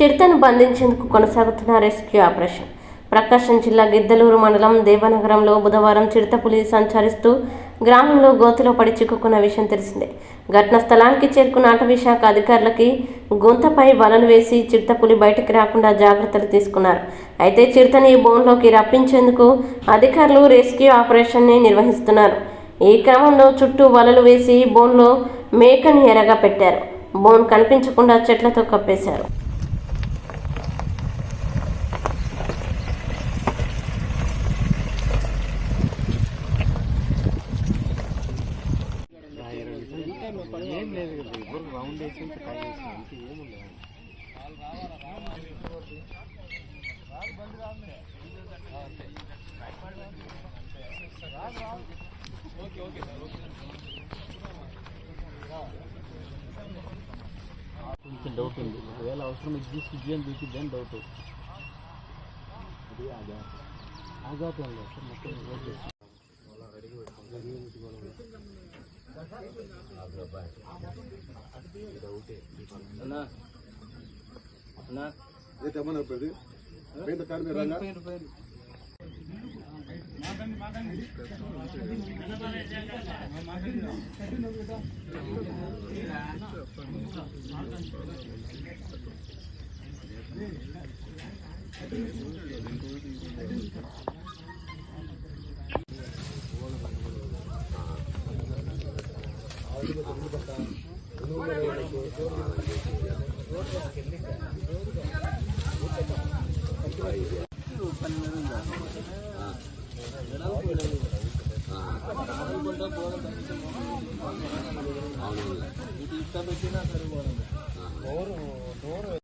చిరుతను బంధించేందుకు కొనసాగుతున్న rescue operation. ప్రకాశం జిల్లా గిద్దలూరు మండలం దేవనగరంలో బుధవారం చిరుతపులి సంచరిస్తూ గ్రామంలో గోతిలో పడి చిక్కుకున్న విషయం తెలిసిందే. ఘటనా స్థలానికి చేరుకున్న అటవీ శాఖ అధికారులకి గొంతపై వలలు వేసి చిరుతపులి బయటికి రాకుండా జాగ్రత్తలు తీసుకున్నారు. అయితే చిరుతని బోన్లోకి రప్పించేందుకు అధికారులు రెస్క్యూ ఆపరేషన్ని నిర్వహిస్తున్నారు. ఈ క్రమంలో చుట్టూ వలలు వేసి బోన్లో మేకని ఎరగా పెట్టారు. బోన్ కనిపించకుండా చెట్లతో కప్పేశారు. ఏం లేదు కదా రౌండ్ వేసి ట్రై చేసి ఏముండదు. కొంచెం డౌట్ ఉంది, ఒకవేళ అవసరం ఇది అని చూసిద్దని డౌట్. అది ఆఘాతం లేదు సార్, మొత్తం